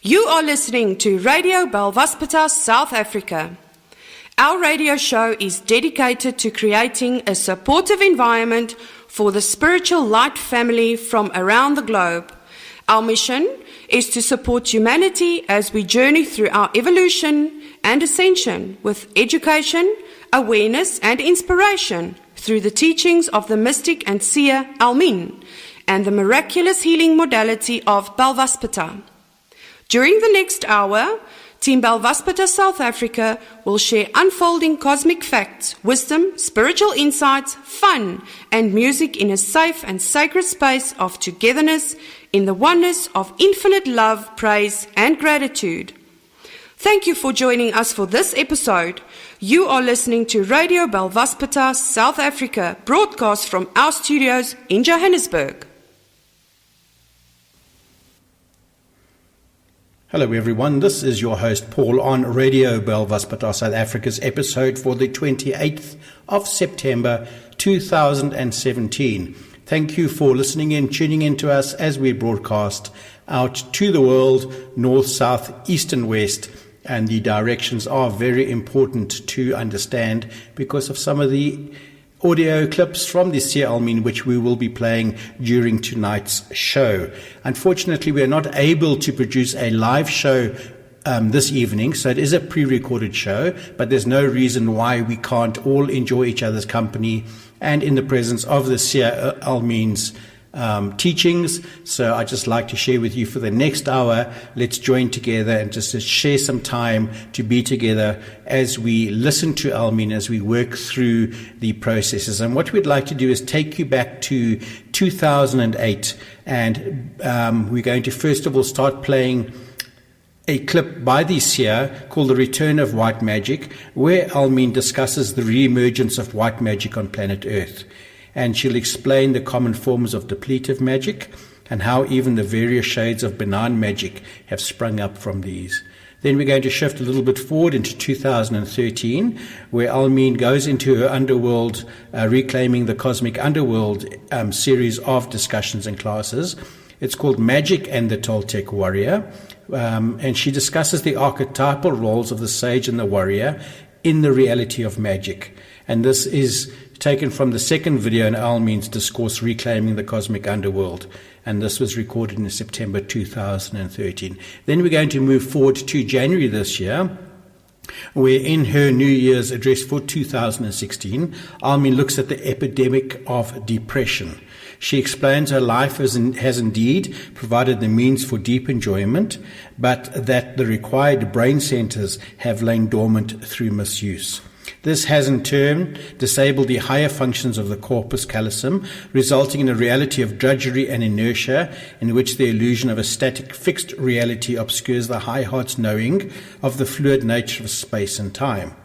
You are listening to Radio Belvaspita, South Africa. Our radio show is dedicated to creating a supportive environment for the spiritual light family from around the globe. Our mission is to support humanity as we journey through our evolution and ascension with education, awareness and inspiration through the teachings of the mystic and seer Almin and the miraculous healing modality of Belvaspita. During the next hour, Team Belvaspita South Africa will share unfolding cosmic facts, wisdom, spiritual insights, fun, and music in a safe and sacred space of togetherness in the oneness of infinite love, praise, and gratitude. Thank you for joining us for this episode. You are listening to Radio Belvaspita South Africa, broadcast from our studios in Johannesburg. Hello everyone, this is your host Paul on Radio Belvaspita South Africa's episode for the 28th of September 2017. Thank you for listening in, tuning in to us as we broadcast out to the world, north, south, east and west, and the directions are very important to understand because of some of the audio clips from the Seer Almin which we will be playing during tonight's show. Unfortunately, we are not able to produce a live show this evening, so it is a pre-recorded show, but there's no reason why we can't all enjoy each other's company and in the presence of the Seer Almin's teachings. So I'd just like to share with you for the next hour, let's join together and just to share some time to be together as we listen to Almin, as we work through the processes. And what we'd like to do is take you back to 2008, and we're going to first of all start playing a clip by the Seer called The Return of White Magic, where Almin discusses the re-emergence of white magic on planet Earth. And she'll explain the common forms of depletive magic and how even the various shades of benign magic have sprung up from these. Then we're going to shift a little bit forward into 2013, where Almin goes into her underworld, Reclaiming the Cosmic Underworld series of discussions and classes. It's called Magic and the Toltec Warrior, and she discusses the archetypal roles of the sage and the warrior in the reality of magic. And this is taken from the second video in Almin's discourse, Reclaiming the Cosmic Underworld, and this was recorded in September 2013. Then we're going to move forward to January this year, where in her New Year's address for 2016, Almin looks at the epidemic of depression. She explains her life has indeed provided the means for deep enjoyment, but that the required brain centers have lain dormant through misuse. This has in turn disabled the higher functions of the corpus callosum, resulting in a reality of drudgery and inertia in which the illusion of a static fixed reality obscures the high heart's knowing of the fluid nature of space and time.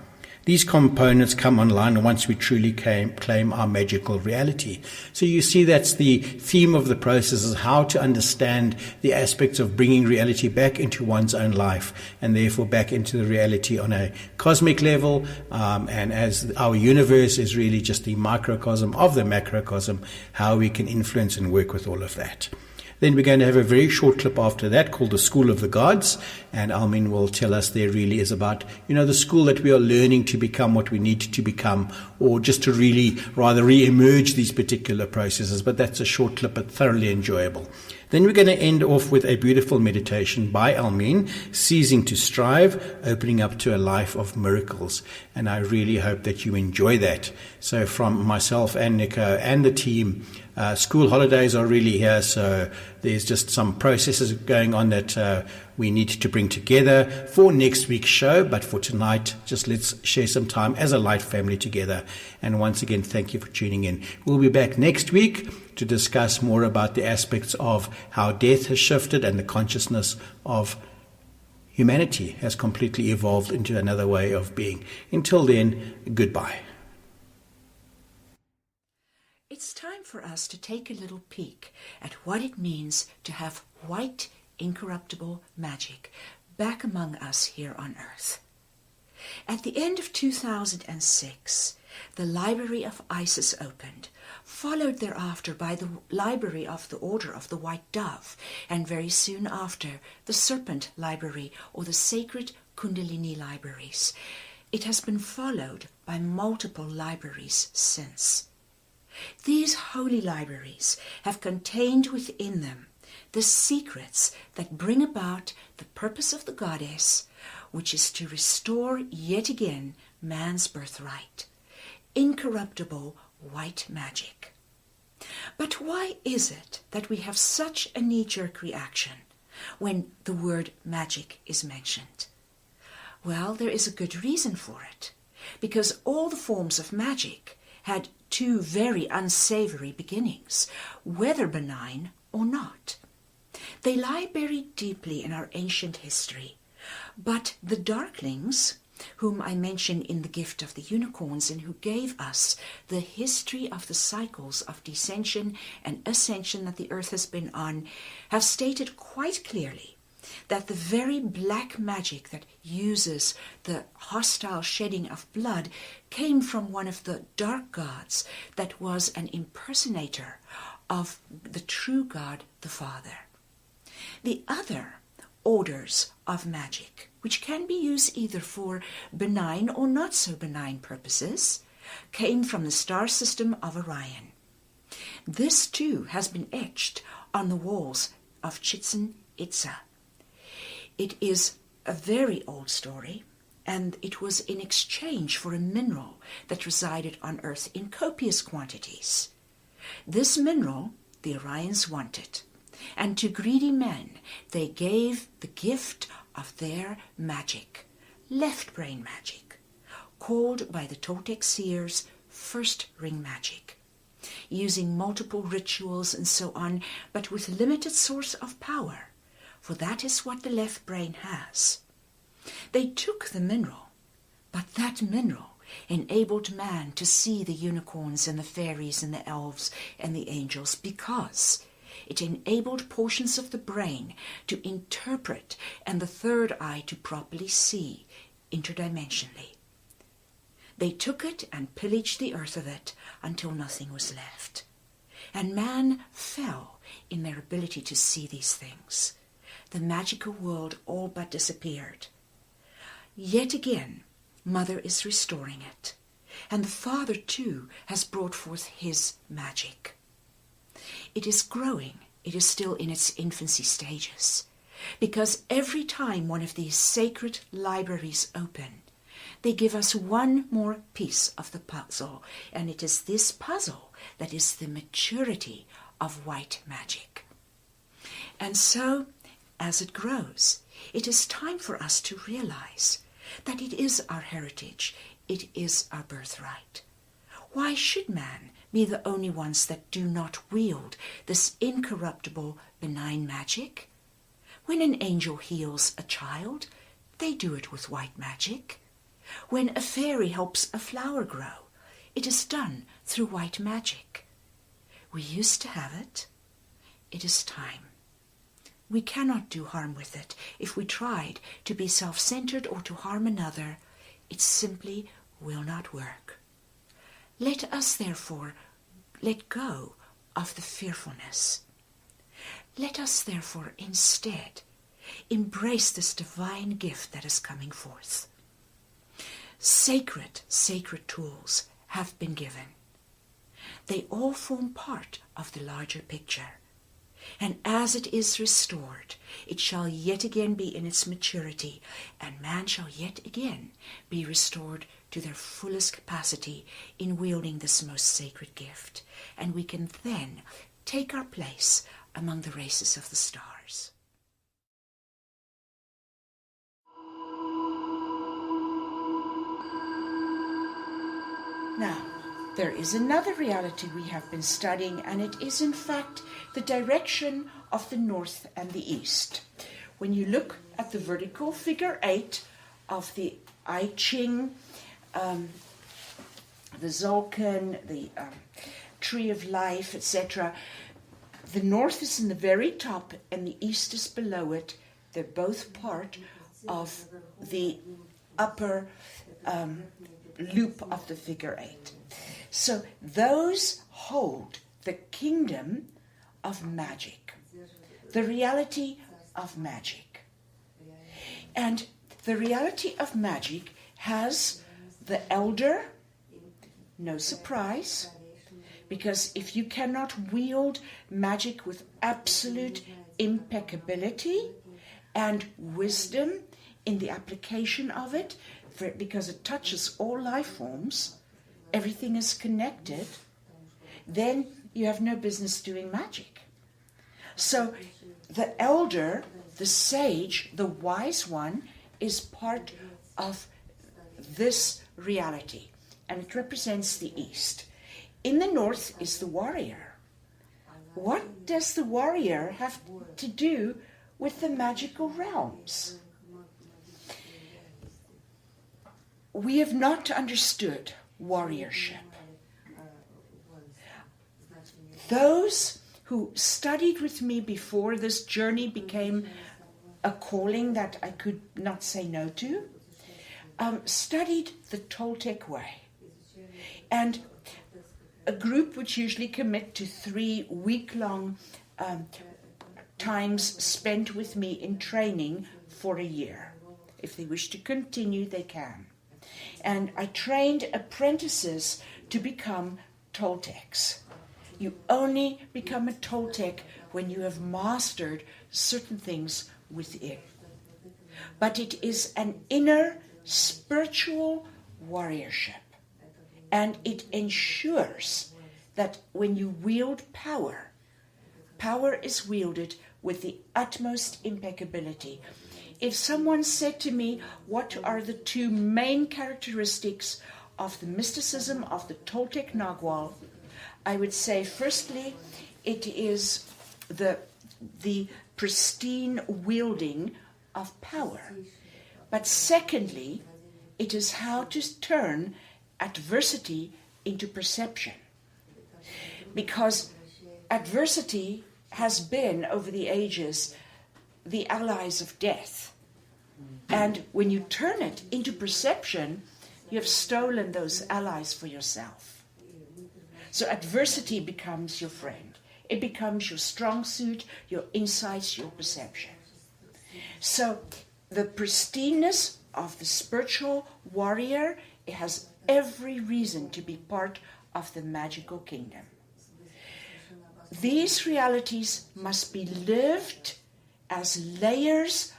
These components come online once we truly claim our magical reality. So you see that's the theme of the process, is how to understand the aspects of bringing reality back into one's own life and therefore back into the reality on a cosmic level. And as our universe is really just the microcosm of the macrocosm, how we can influence and work with all of that. Then we're going to have a very short clip after that called The School of the Gods, and Almin will tell us there really is about, the school that we are learning to become what we need to become, or just to really rather re-emerge these particular processes. But that's a short clip, but thoroughly enjoyable. Then we're going to end off with a beautiful meditation by Almin, Ceasing to Strive, opening up to a life of miracles. And I really hope that you enjoy that. So from myself and Nico and the team, school holidays are really here, so there's just some processes going on that we need to bring together for next week's show. But for tonight, just let's share some time as a light family together. And once again, thank you for tuning in. We'll be back next week to discuss more about the aspects of how death has shifted and the consciousness of humanity has completely evolved into another way of being. Until then, goodbye. It's time for us to take a little peek at what it means to have white, incorruptible magic back among us here on Earth. At the end of 2006, the library of Isis opened, followed thereafter by the library of the Order of the White Dove, and very soon after the Serpent Library or the Sacred Kundalini Libraries. It has been followed by multiple libraries since. These holy libraries have contained within them the secrets that bring about the purpose of the goddess, which is to restore yet again man's birthright, incorruptible white magic. But why is it that we have such a knee-jerk reaction when the word magic is mentioned? Well, there is a good reason for it, because all the forms of magic had two very unsavory beginnings, whether benign or not. They lie buried deeply in our ancient history, but the darklings, whom I mention in the gift of the unicorns and who gave us the history of the cycles of descension and ascension that the earth has been on, have stated quite clearly that the very black magic that uses the hostile shedding of blood came from one of the dark gods that was an impersonator of the true God, the Father. The other orders of magic, which can be used either for benign or not so benign purposes, came from the star system of Orion. This too has been etched on the walls of Chichen Itza. It is a very old story, and it was in exchange for a mineral that resided on Earth in copious quantities. This mineral the Orions wanted, and to greedy men they gave the gift of their magic, left brain magic, called by the Toltec seers first ring magic, using multiple rituals and so on, but with limited source of power, for that is what the left brain has. They took the mineral, but that mineral enabled man to see the unicorns and the fairies and the elves and the angels, because it enabled portions of the brain to interpret and the third eye to properly see interdimensionally. They took it and pillaged the earth of it until nothing was left. And man fell in their ability to see these things. The magical world all but disappeared. Yet again, Mother is restoring it. And the Father, too, has brought forth his magic. It is growing. It is still in its infancy stages. Because every time one of these sacred libraries open, they give us one more piece of the puzzle. And it is this puzzle that is the maturity of white magic. And so, as it grows, it is time for us to realize that it is our heritage, it is our birthright. Why should man be the only ones that do not wield this incorruptible, benign magic? When an angel heals a child, they do it with white magic. When a fairy helps a flower grow, it is done through white magic. We used to have it. It is time. We cannot do harm with it. If we tried to be self-centered or to harm another, it simply will not work. Let us, therefore, let go of the fearfulness. Let us, therefore, instead embrace this divine gift that is coming forth. Sacred tools have been given. They all form part of the larger picture. And as it is restored, it shall yet again be in its maturity, and man shall yet again be restored to their fullest capacity in wielding this most sacred gift. And we can then take our place among the races of the stars. Now, there is another reality we have been studying, and it is in fact the direction of the north and the east. When you look at the vertical figure 8 of the I Ching, the Zolkin, the Tree of Life, etc., the north is in the very top and the east is below it. They're both part of the upper loop of the figure 8. So those hold the kingdom of magic, the reality of magic. And the reality of magic has the elder, no surprise, because if you cannot wield magic with absolute impeccability and wisdom in the application of it, because it touches all life forms, everything is connected, then you have no business doing magic. So the elder, the sage, the wise one, is part of this reality, and it represents the east. In the north is the warrior. What does the warrior have to do with the magical realms? We have not understood warriorship. Those who studied with me before this journey became a calling that I could not say no to, studied the Toltec way. And a group would usually commit to 3 week-long times spent with me in training for a year. If they wish to continue, they can. And I trained apprentices to become Toltecs. You only become a Toltec when you have mastered certain things within. But it is an inner spiritual warriorship. And it ensures that when you wield power, power is wielded with the utmost impeccability. If someone said to me, what are the 2 main characteristics of the mysticism of the Toltec Nagual, I would say, firstly, it is the pristine wielding of power. But secondly, it is how to turn adversity into perception. Because adversity has been, over the ages, the allies of death. And when you turn it into perception, you have stolen those allies for yourself. So adversity becomes your friend. It becomes your strong suit, your insights, your perception. So the pristineness of the spiritual warrior, it has every reason to be part of the magical kingdom. These realities must be lived as layers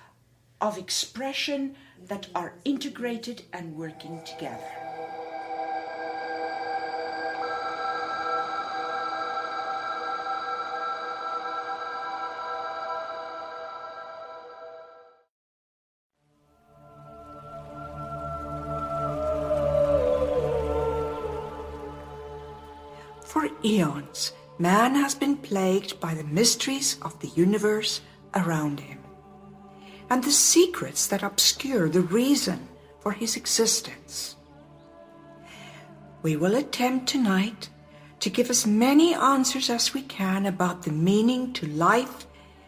of expression that are integrated and working together. For eons, man has been plagued by the mysteries of the universe around him, and the secrets that obscure the reason for his existence. We will attempt tonight to give as many answers as we can about the meaning to life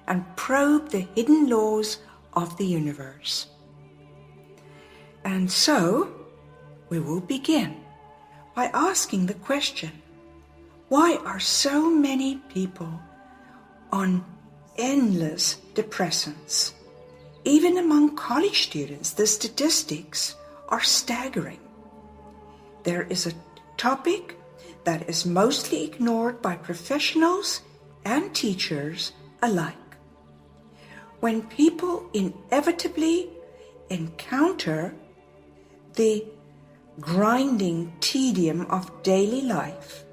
and probe the hidden laws of the universe. And so, we will begin by asking the question, why are so many people on endless depressants? Even among college students, the statistics are staggering. There is a topic that is mostly ignored by professionals and teachers alike. When people inevitably encounter the grinding tedium of daily life,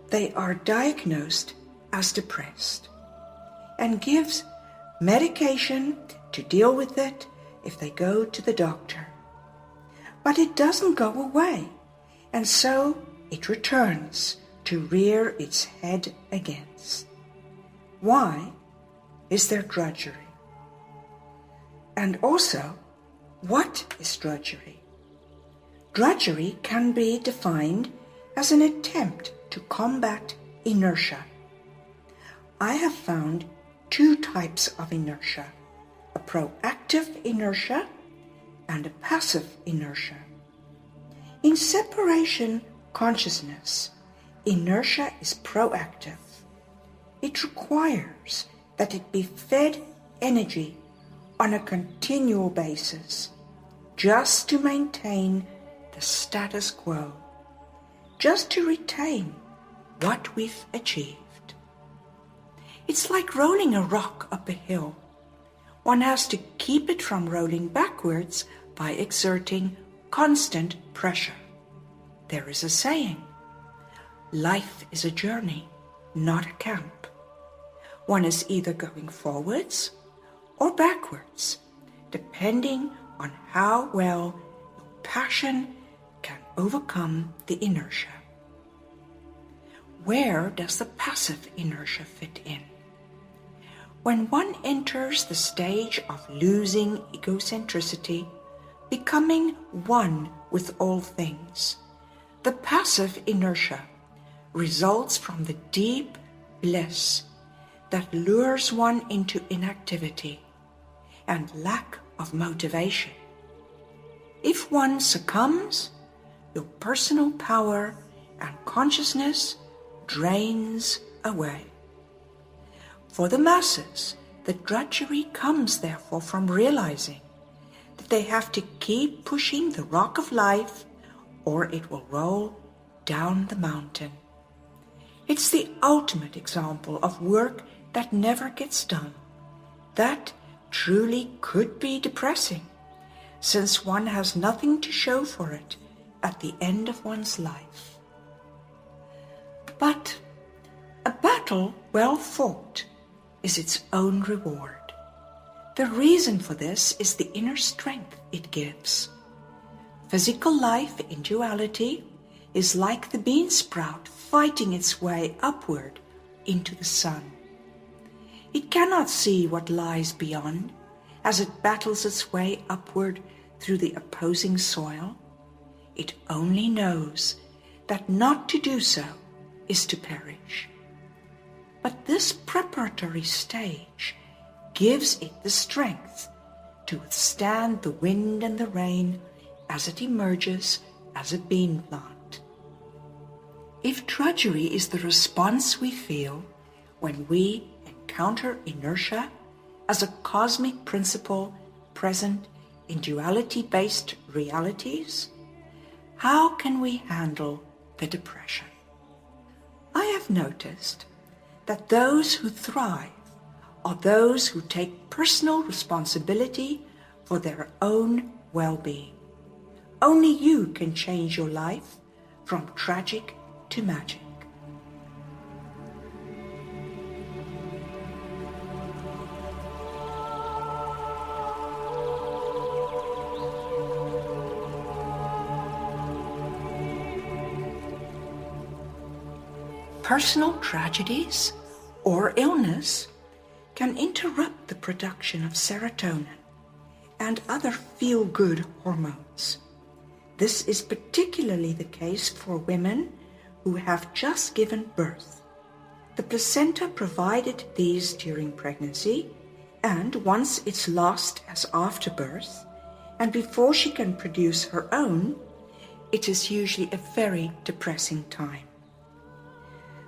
they are diagnosed as depressed and gives medication to deal with it if they go to the doctor. But it doesn't go away, and so it returns to rear its head again. Why is there drudgery? And also, what is drudgery? Drudgery can be defined as an attempt to combat inertia. I have found 2 types of inertia, a proactive inertia and a passive inertia. In separation consciousness, inertia is proactive. It requires that it be fed energy on a continual basis just to maintain the status quo, just to retain what we've achieved. It's like rolling a rock up a hill. One has to keep it from rolling backwards by exerting constant pressure. There is a saying, life is a journey, not a camp. One is either going forwards or backwards, depending on how well your passion can overcome the inertia. Where does the passive inertia fit in? When one enters the stage of losing egocentricity, becoming one with all things, the passive inertia results from the deep bliss that lures one into inactivity and lack of motivation. If one succumbs, your personal power and consciousness drains away. For the masses, the drudgery comes therefore from realizing that they have to keep pushing the rock of life or it will roll down the mountain. It's the ultimate example of work that never gets done. That truly could be depressing, since one has nothing to show for it at the end of one's life. But a battle well fought is its own reward. The reason for this is the inner strength it gives. Physical life in duality is like the bean sprout fighting its way upward into the sun. It cannot see what lies beyond as it battles its way upward through the opposing soil. It only knows that not to do so is to perish. But this preparatory stage gives it the strength to withstand the wind and the rain as it emerges as a bean plant. If drudgery is the response we feel when we encounter inertia as a cosmic principle present in duality-based realities, how can we handle the depression? I have noticed that those who thrive are those who take personal responsibility for their own well-being. Only you can change your life from tragic to magic. Personal tragedies or illness can interrupt the production of serotonin and other feel-good hormones. This is particularly the case for women who have just given birth. The placenta provided these during pregnancy, and once it's lost as after birth, and before she can produce her own, it is usually a very depressing time.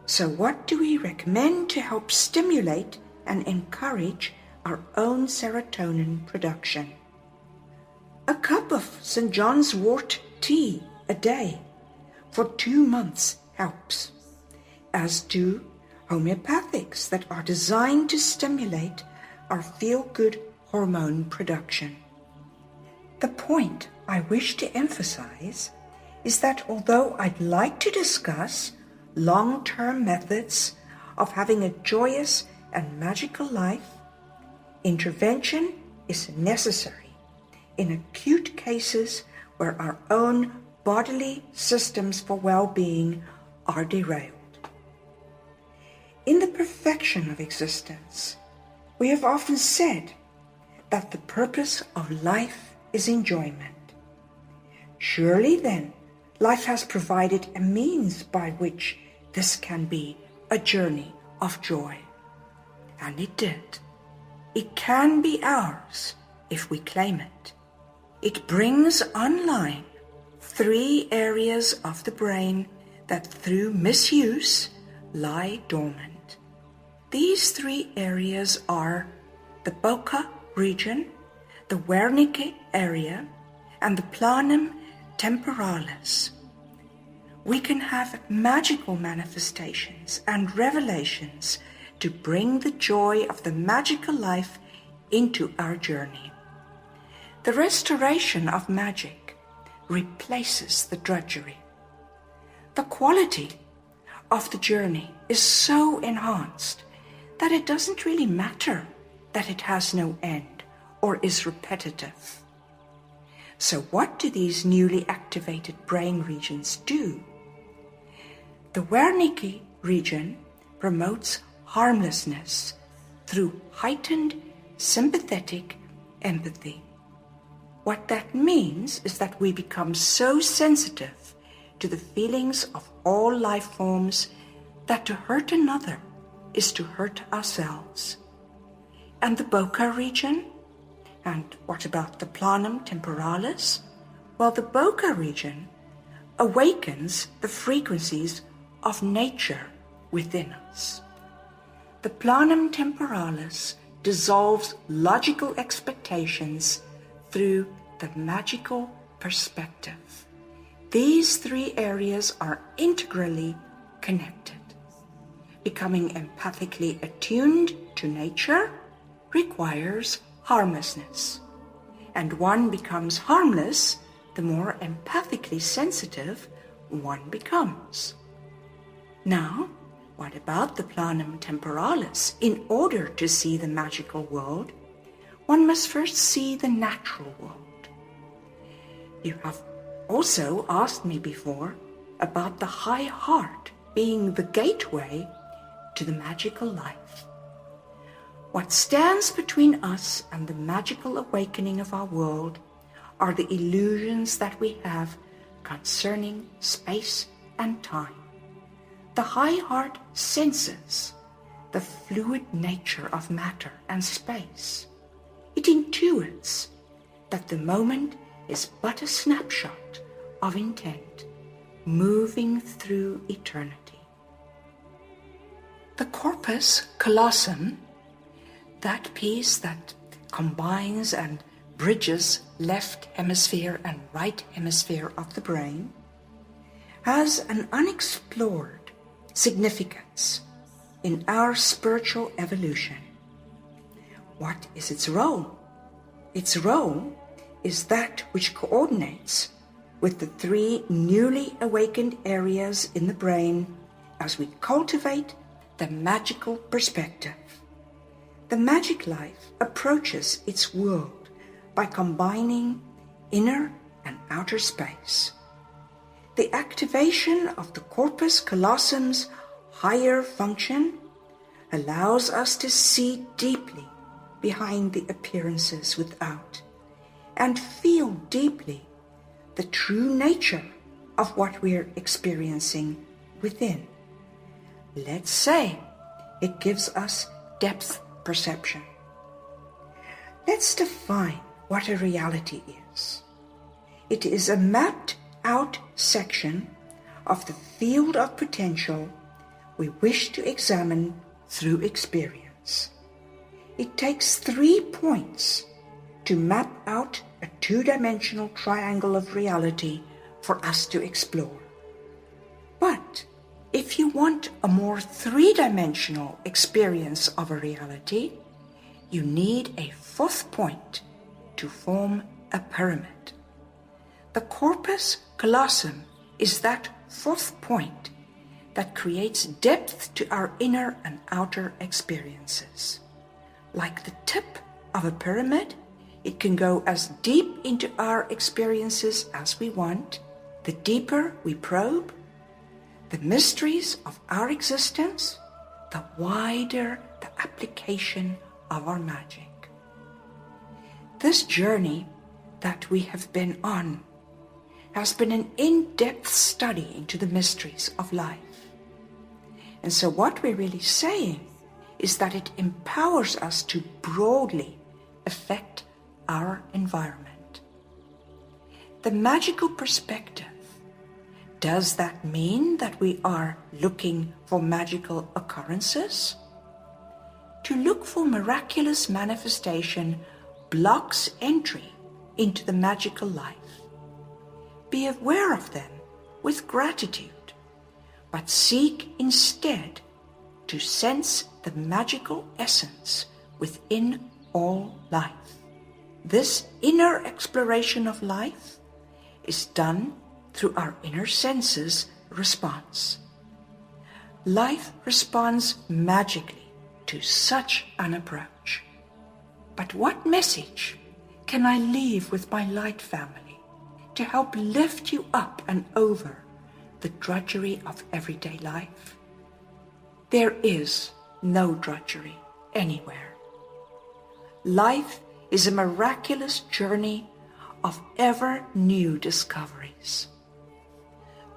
So what do we recommend to help stimulate and encourage our own serotonin production? A cup of St. John's wort tea a day for 2 months helps, as do homeopathics that are designed to stimulate our feel-good hormone production. The point I wish to emphasize is that although I'd like to discuss long-term methods of having a joyous and magical life, intervention is necessary in acute cases where our own bodily systems for well-being are derailed. In the perfection of existence, we have often said that the purpose of life is enjoyment. Surely then, life has provided a means by which this can be a journey of joy. And it did. It can be ours if we claim it. It brings online 3 areas of the brain that through misuse lie dormant. These 3 areas are the Broca region, the Wernicke area, and the planum temporalis. We can have magical manifestations and revelations to bring the joy of the magical life into our journey. The restoration of magic replaces the drudgery. The quality of the journey is so enhanced that it doesn't really matter that it has no end or is repetitive. So what do these newly activated brain regions do? The Wernicke region promotes harmlessness through heightened sympathetic empathy. What that means is that we become so sensitive to the feelings of all life forms that to hurt another is to hurt ourselves. And the Broca region? And what about the planum temporalis? Well, the Broca region awakens the frequencies of nature within us. The planum temporalis dissolves logical expectations through the magical perspective. These 3 areas are integrally connected. Becoming empathically attuned to nature requires harmlessness, and one becomes harmless the more empathically sensitive one becomes. Now, what about the planum temporalis? In order to see the magical world, one must first see the natural world. You have also asked me before about the high heart being the gateway to the magical life. What stands between us and the magical awakening of our world are the illusions that we have concerning space and time. The high heart senses the fluid nature of matter and space. It intuits that the moment is but a snapshot of intent moving through eternity. The corpus callosum, that piece that combines and bridges left hemisphere and right hemisphere of the brain, has an unexplored significance in our spiritual evolution. What is its role? Its role is that which coordinates with the 3 newly awakened areas in the brain as we cultivate the magical perspective. The magic life approaches its world by combining inner and outer space. The activation of the corpus callosum's higher function allows us to see deeply behind the appearances without and feel deeply the true nature of what we're experiencing within. Let's say it gives us depth perception. Let's define what a reality is. It is a mapped out section of the field of potential we wish to examine through experience. It takes 3 points to map out a 2-dimensional triangle of reality for us to explore. But if you want a more 3-dimensional experience of a reality, you need a 4th point to form a pyramid. The corpus callosum is that 4th point that creates depth to our inner and outer experiences. Like the tip of a pyramid, it can go as deep into our experiences as we want. The deeper we probe the mysteries of our existence, the wider the application of our magic. This journey that we have been on has been an in-depth study into the mysteries of life. And so what we're really saying is that it empowers us to broadly affect our environment. The magical perspective Does that mean that we are looking for magical occurrences? To look for miraculous manifestation blocks entry into the magical life. Be aware of them with gratitude, but seek instead to sense the magical essence within all life. This inner exploration of life is done through our inner senses response. Life responds magically to such an approach. But what message can I leave with my light family to help lift you up and over the drudgery of everyday life? There is no drudgery anywhere. Life is a miraculous journey of ever new discoveries.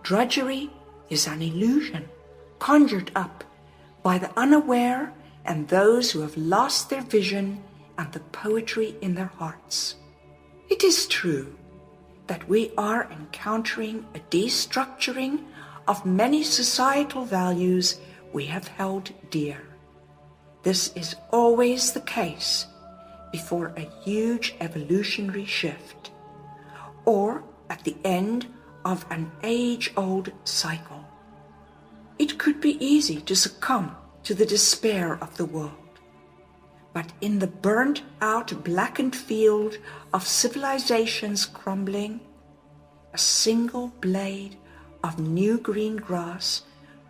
Drudgery is an illusion conjured up by the unaware and those who have lost their vision and the poetry in their hearts. It is true that we are encountering a destructuring of many societal values we have held dear. This is always the case before a huge evolutionary shift, or at the end of an age-old cycle. It could be easy to succumb to the despair of the world. But in the burnt-out, blackened field of civilization's crumbling, a single blade of new green grass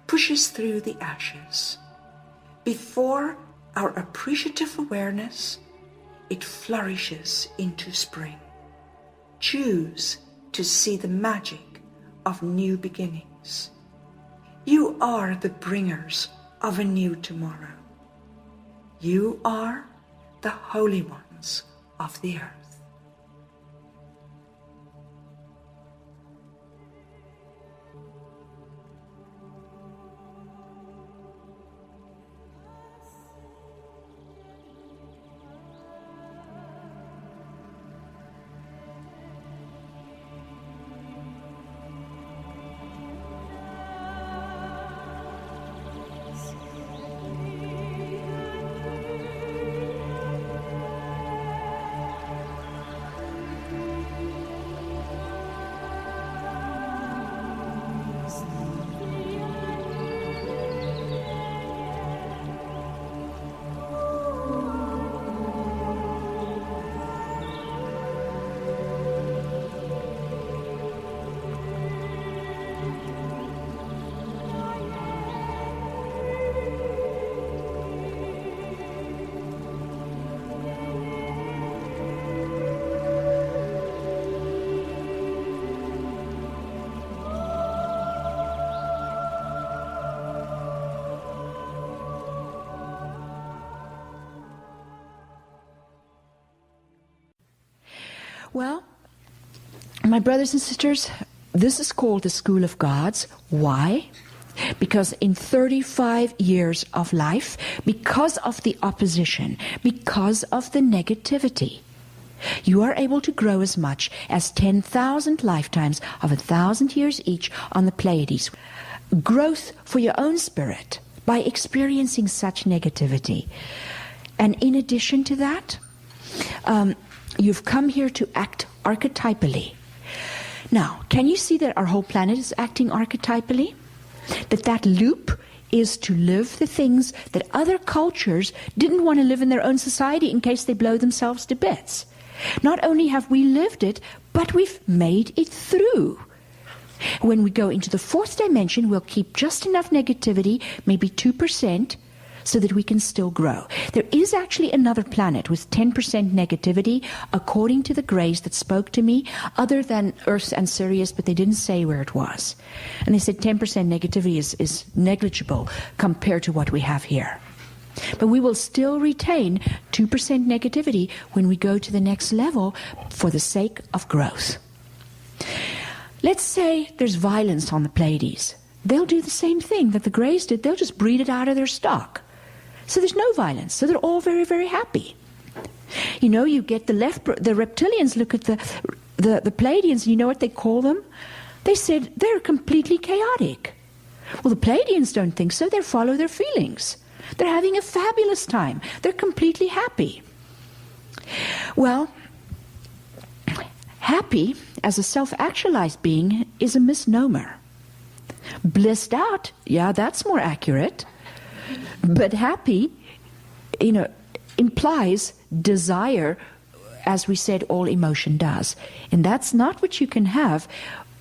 pushes through the ashes. Before our appreciative awareness, it flourishes into spring. Choose to see the magic of new beginnings. You are the bringers of a new tomorrow. You are the holy ones of the earth. Well, my brothers and sisters, this is called the School of Gods. Why? Because in 35 years of life, because of the opposition, because of the negativity, you are able to grow as much as 10,000 lifetimes of 1,000 years each on the Pleiades. Growth for your own spirit by experiencing such negativity. And in addition to that, you've come here to act archetypally. Now, can you see that our whole planet is acting archetypally? That loop is to live the things that other cultures didn't want to live in their own society in case they blow themselves to bits. Not only have we lived it, but we've made it through. When we go into the fourth dimension, we'll keep just enough negativity, maybe 2%, so that we can still grow. There is actually another planet with 10% negativity, according to the Greys that spoke to me, other than Earth and Sirius, but they didn't say where it was. And they said 10% negativity is negligible compared to what we have here. But we will still retain 2% negativity when we go to the next level for the sake of growth. Let's say there's violence on the Pleiades. They'll do the same thing that the Greys did. They'll just breed it out of their stock. So there's no violence. So they're all very, very happy. You know, you get the reptilians look at the Pleiadians, and you know what they call them? They said they're completely chaotic. Well, the Pleiadians don't think so. They follow their feelings. They're having a fabulous time. They're completely happy. Well, happy as a self-actualized being is a misnomer. Blissed out, yeah, that's more accurate. But happy, implies desire, as we said, all emotion does. And that's not what you can have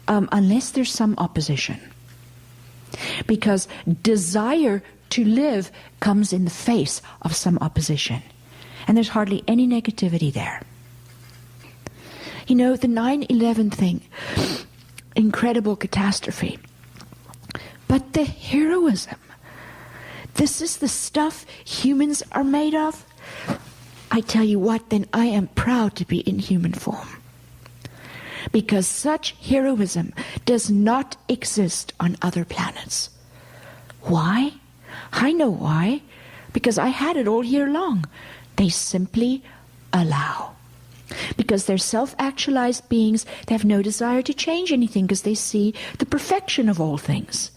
unless there's some opposition. Because desire to live comes in the face of some opposition. And there's hardly any negativity there. The 9/11 thing, incredible catastrophe. But the heroism, this is the stuff humans are made of. I tell you what, then I am proud to be in human form. Because such heroism does not exist on other planets. Why? I know why. Because I had it all year long. They simply allow. Because they're self-actualized beings, they have no desire to change anything because they see the perfection of all things.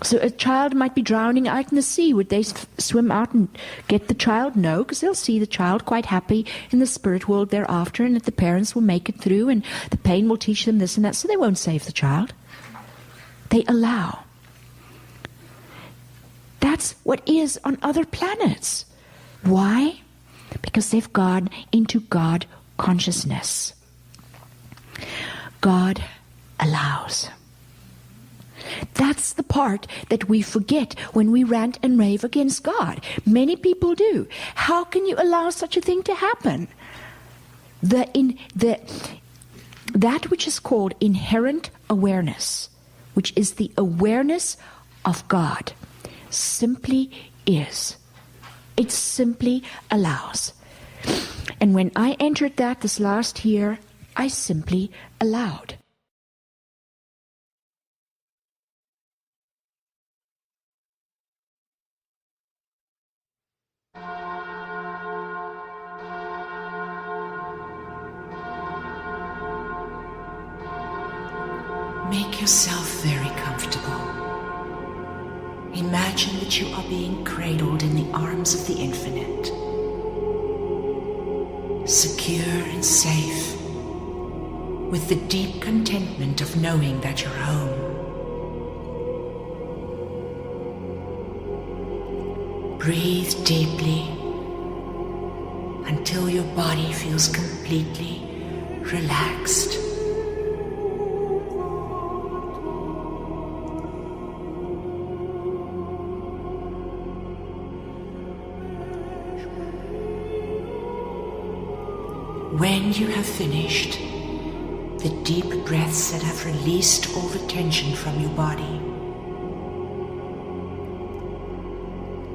So a child might be drowning out in the sea. Would they swim out and get the child? No, because they'll see the child quite happy in the spirit world thereafter, and that the parents will make it through, and the pain will teach them this and that, so they won't save the child. They allow. That's what is on other planets. Why? Because they've gone into God consciousness. God allows. That's the part that we forget when we rant and rave against God. Many people do. How can you allow such a thing to happen? That which is called inherent awareness, which is the awareness of God, simply is. It simply allows. And when I entered that this last year, I simply allowed. Make yourself very comfortable. Imagine that you are being cradled in the arms of the infinite, secure and safe, with the deep contentment of knowing that you're home. Breathe deeply until your body feels completely relaxed. When you have finished, the deep breaths that have released all the tension from your body,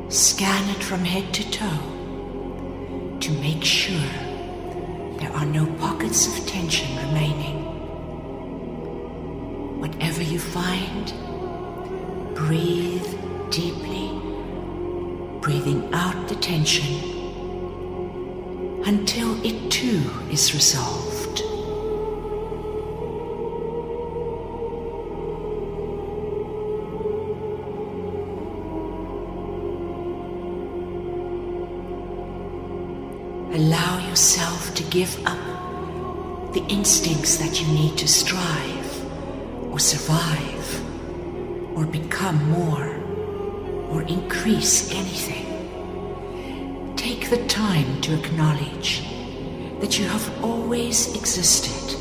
scan it from head to toe to make sure there are no pockets of tension remaining. Whatever you find, breathe deeply, breathing out the tension until it too is resolved. Allow yourself to give up the instincts that you need to strive or survive or become more or increase anything. Take the time to acknowledge that you have always existed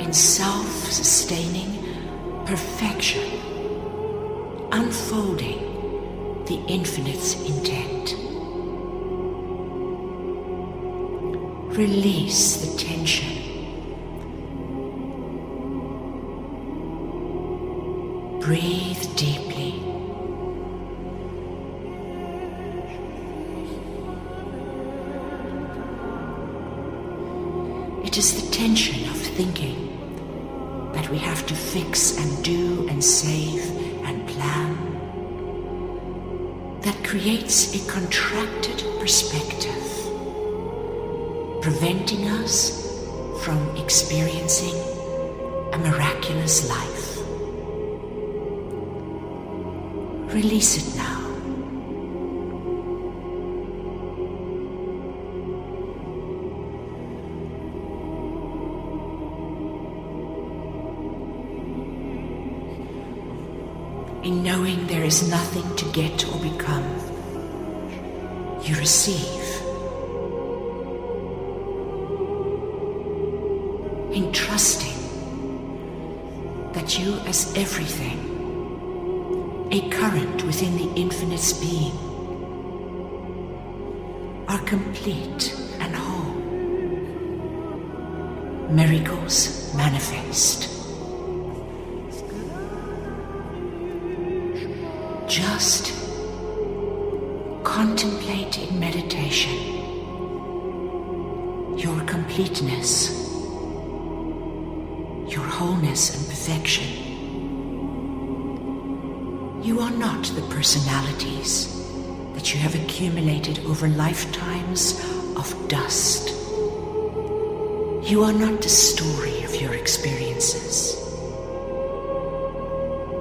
in self-sustaining perfection, unfolding the infinite's intent. Release the tension. Breathe deeply. It is the tension of thinking that we have to fix and do and save and plan that creates a contracted perspective, preventing us from experiencing a miraculous life. Release it now. In knowing there is nothing to get or become, you receive. In trusting that you as everything, a current within the infinite's being, are complete and whole. Miracles manifest. Just contemplate in meditation your completeness, your wholeness and perfection. You are not the personalities that you have accumulated over lifetimes of dust. You are not the story of your experiences.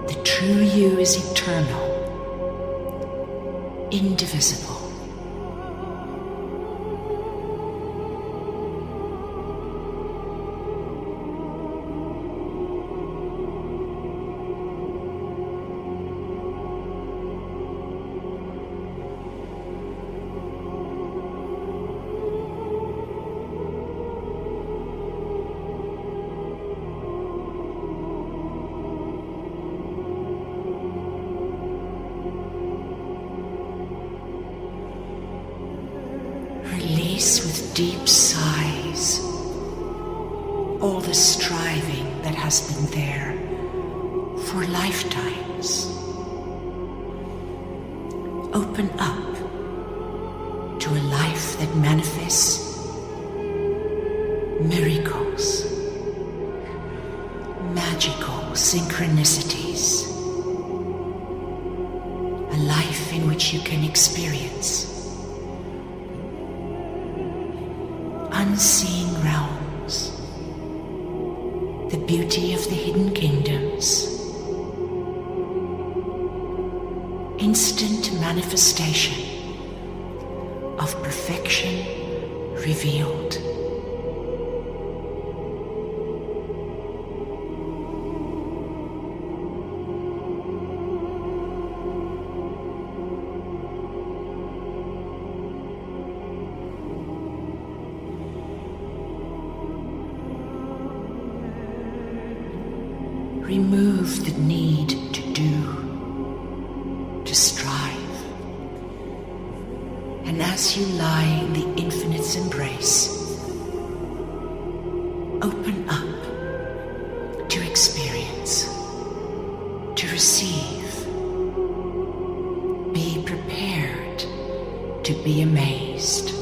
The true you is eternal, indivisible. Release with deep sighs all the striving that has been there for lifetimes. Open up to a life that manifests miracles, magical synchronicities, a life in which you can experience unseen realms, the beauty of the hidden kingdoms, instant manifestation of perfection revealed. Remove the need to do, to strive. And as you lie in the infinite's embrace, open up to experience, to receive. Be prepared to be amazed.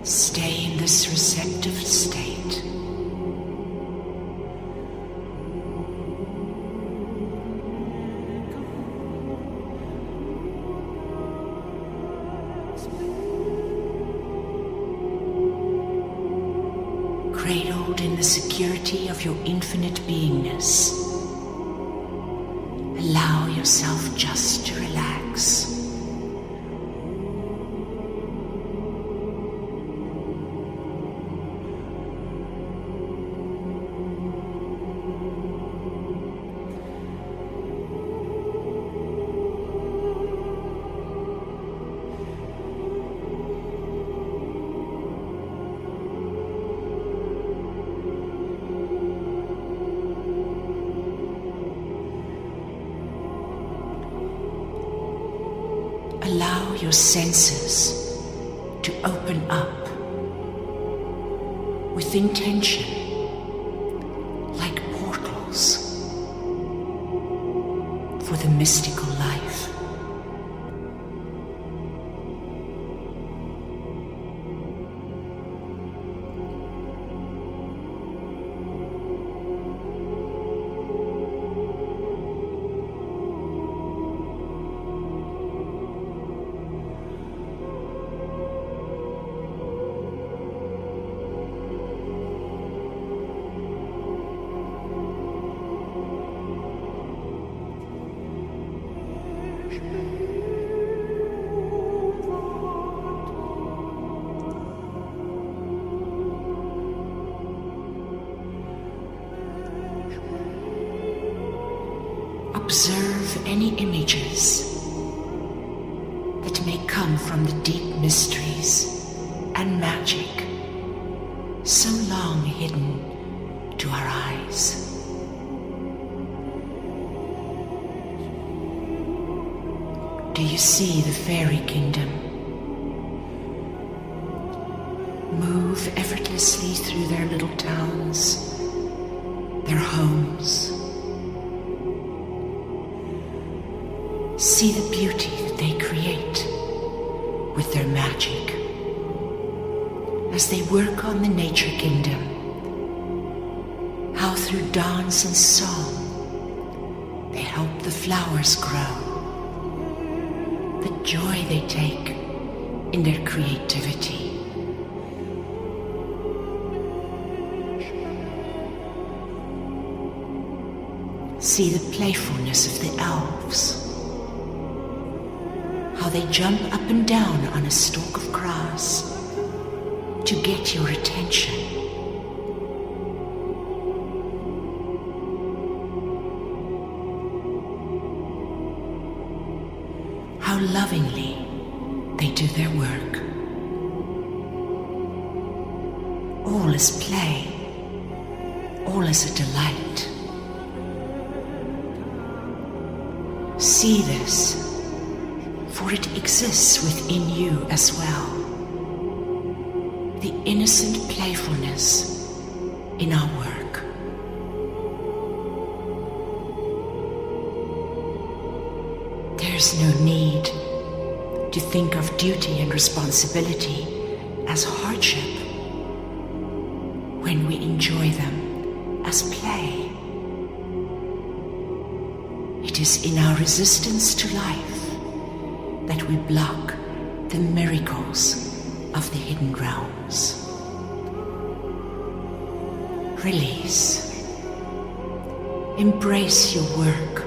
Stay in this receptive state. Cradled in the security of your infinite beingness, allow yourself just to relax. Allow your senses to open up with intention, like portals for the mystical life. Observe any images that may come from the deep mysteries and magic so long hidden to our eyes. Do you see the fairy kingdom move effortlessly through their little towns, their homes? See the beauty that they create with their magic as they work on the nature kingdom, how through dance and song they help the flowers grow, the joy they take in their creativity. See the playfulness of the elves, how they jump up and down on a stalk of grass to get your attention. How lovingly they do their work. All is play, all is a delight. See this, for it exists within you as well. The innocent playfulness in our work. There's no need to think of duty and responsibility as hardship when we enjoy them as play. It is in our resistance to life that we block the miracles of the hidden realms. Release. Embrace your work,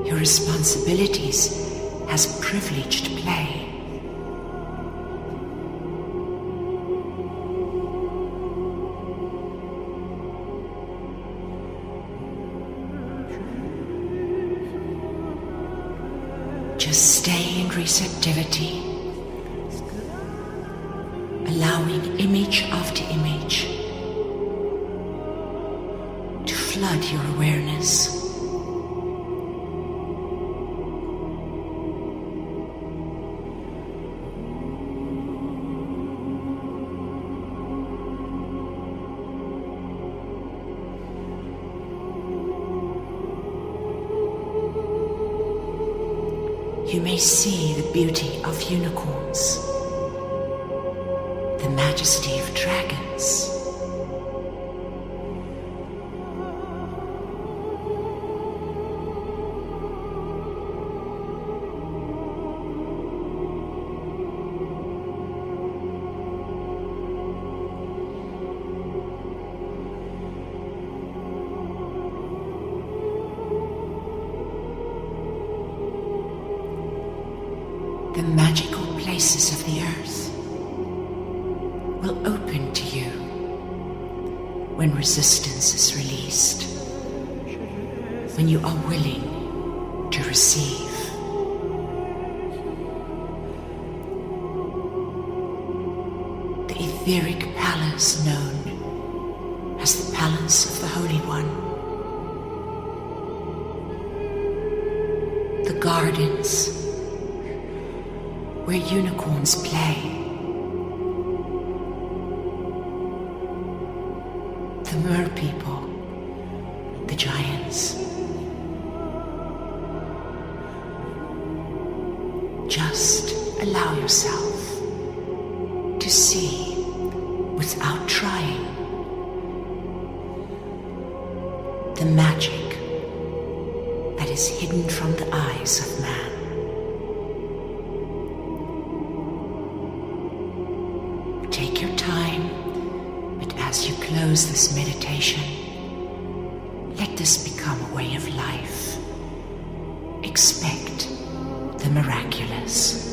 your responsibilities as privileged play. Just stay in receptivity, allowing image after image to flood your awareness. You may see the beauty of unicorns, the majesty of dragons, the magical places of the earth will open to you when resistance is released, when you are willing to receive. The etheric palace known as the Palace of the Holy One, the gardens where unicorns play, the mer people, the giants. Just allow yourself to see without trying the magic that is hidden from the eyes of man. Take your time, but as you close this meditation, let this become a way of life. expect the miraculous.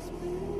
Spirit.